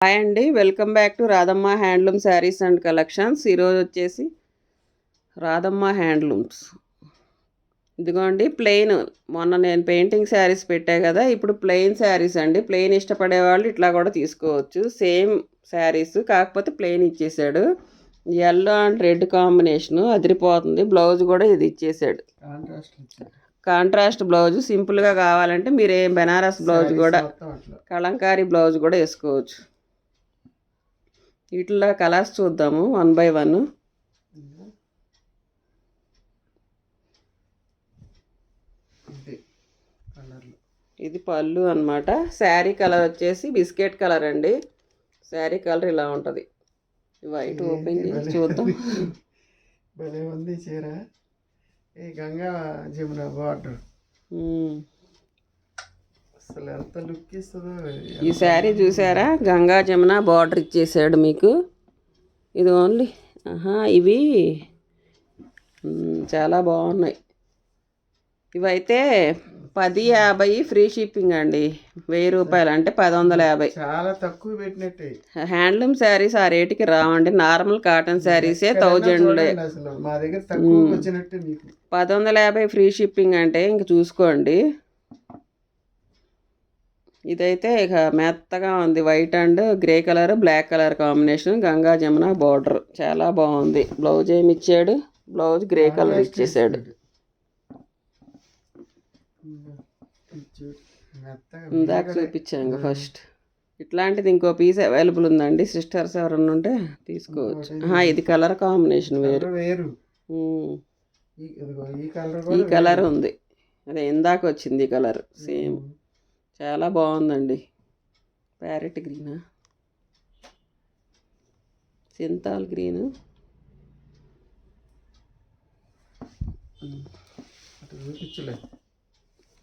Hi అండి, welcome back to Radhamma handloom saris and collections. ఈరోజు వచ్చేసి రాధమ్మ హ్యాండ్లూమ్స్. ఇదిగోండి ప్లెయిన్, మొన్న నేను పెయింటింగ్ శారీస్ పెట్టా కదా, ఇప్పుడు ప్లెయిన్ శారీస్ అండి. ప్లెయిన్ ఇష్టపడే వాళ్ళు ఇట్లా కూడా తీసుకోవచ్చు. సేమ్ శారీస్, కాకపోతే ప్లెయిన్ ఇచ్చేసాడు. ఎల్లో అండ్ రెడ్ కాంబినేషను అదిరిపోతుంది. బ్లౌజ్ కూడా ఇది ఇచ్చేసాడు, కాంట్రాస్ట్ బ్లౌజ్. సింపుల్గా కావాలంటే మీరు బెనారస్ బ్లౌజ్ కూడా, కలంకారీ బ్లౌజ్ కూడా వేసుకోవచ్చు. వీటిలో కలర్స్ చూద్దాము 1 by 1. ఇది పళ్ళు అన్నమాట. శారీ కలర్ వచ్చేసి బిస్కెట్ కలర్ అండి. శారీ కలర్ ఇలా ఉంటుంది. వైట్ ఓపెన్ చేసి చూద్దాం. భలే ఉంది చీర. ఈ గంగా జమున బార్డర్ అసలు ఎంత లుక్ ఇస్తుందో. ఈ శారీ చూసారా, గంగా జమున బార్డర్ ఇచ్చేసాడు మీకు. ఇది ఓన్లీ ఇవి చాలా బాగున్నాయి. ఇవైతే 1050 ఫ్రీ షిప్పింగ్ అండి. 1000 రూపాయలు అంటే 1150. చాలా తక్కువ పెట్టినట్టే. హ్యాండ్లూమ్ శారీస్ ఆ రేటుకి రావండి. నార్మల్ కాటన్ శారీసే 1000. అసలు మా దగ్గర తక్కువ వచ్చినట్టే. మీకు 1150 ఫ్రీ షిప్పింగ్ అంటే ఇంక చూసుకోండి. ఇదైతే ఇక మెత్తగా ఉంది. White and grey colour, black colour combination, Ganga Jamuna border చాలా బాగుంది. బ్లౌజ్ ఏమి ఇచ్చాడు, బ్లౌజ్ గ్రే కలర్ ఇచ్చేసాడు. ఇందాక చూపించాను ఫస్ట్. ఇట్లాంటిది ఇంకో పీస్ అవైలబుల్ ఉందండి. సిస్టర్స్ ఎవరన్నా ఉంటే తీసుకోవచ్చు. ఇది కలర్ కాంబినేషన్ వేరు. ఈ కలర్ ఉంది, అదే ఇందాక వచ్చింది ఈ కలర్ సేమ్. చాలా బాగుందండి. ప్యారెట్ గ్రీనా, సింతాల్ గ్రీను.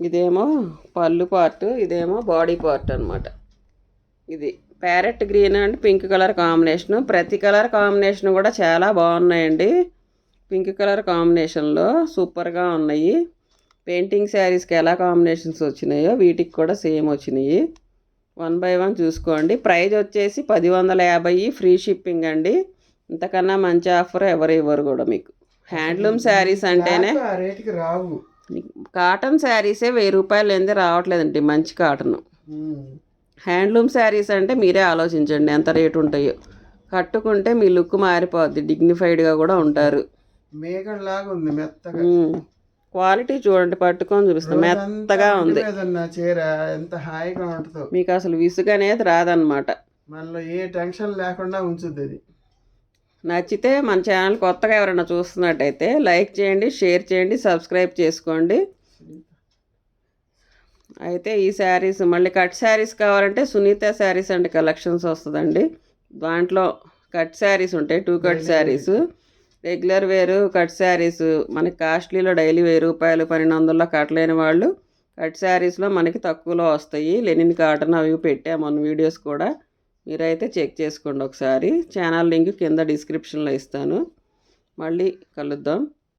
ఇదేమో పళ్ళు పార్ట్, ఇదేమో బాడీ పార్ట్ అనమాట. ఇది parrot green and pink colour combination. ప్రతి కలర్ కాంబినేషన్ కూడా చాలా బాగున్నాయండి. పింక్ కలర్ కాంబినేషన్లో సూపర్గా ఉన్నాయి. పెయింటింగ్ శారీస్కి ఎలా కాంబినేషన్స్ వచ్చినాయో వీటికి కూడా సేమ్ వచ్చినాయి. 1 by 1 చూసుకోండి. ప్రైజ్ వచ్చేసి 1050 ఫ్రీ షిప్పింగ్ అండి. ఇంతకన్నా మంచి ఆఫర్ ఎవరు ఇవ్వరు కూడా మీకు. హ్యాండ్లూమ్ శారీస్ అంటేనే రావు. కాటన్ శారీసే 1000 రూపాయలు ఏంది రావట్లేదండి, మంచి కాటన్. హ్యాండ్లూమ్ శారీస్ అంటే మీరే ఆలోచించండి ఎంత రేటు ఉంటాయో. కట్టుకుంటే మీ లుక్ మారిపోద్ది, డిగ్నిఫైడ్గా కూడా ఉంటారు. మేఘంలాగా ఉంది మెత్తగా. క్వాలిటీ చూడండి, పట్టుకొని చూపిస్తాం, మెత్తగా ఉంది చీర. ఎంత హాయిగా ఉంటుందో, మీకు అసలు విసుగు అనేది రాదనమాట. మనలో ఏ టెన్షన్ లేకుండా ఉంచుద్ది అది. నచ్చితే మన ఛానల్ కొత్తగా ఎవరైనా చూస్తున్నట్టయితే లైక్ చేయండి, షేర్ చేయండి, సబ్స్క్రైబ్ చేసుకోండి. అయితే ఈ శారీస్ మళ్ళీ కట్ శారీస్ కావాలంటే సునీత శారీస్ అండ్ కలెక్షన్స్ వస్తుందండి. దాంట్లో కట్ శారీస్ ఉంటాయి, 2 కట్ శారీస్. రెగ్యులర్ వేరు కట్ శారీస్ మనకి కాస్ట్లీలో డైలీ 1000 రూపాయలు 1200లో కట్టలేని వాళ్ళు కట్ శారీస్లో మనకి తక్కువలో వస్తాయి. లెనిన్ కాటన్ అవి పెట్టాము మన వీడియోస్ కూడా, మీరైతే చెక్ చేసుకోండి ఒకసారి. ఛానల్ లింక్ కింద డిస్క్రిప్షన్లో ఇస్తాను. మళ్ళీ కలుద్దాం.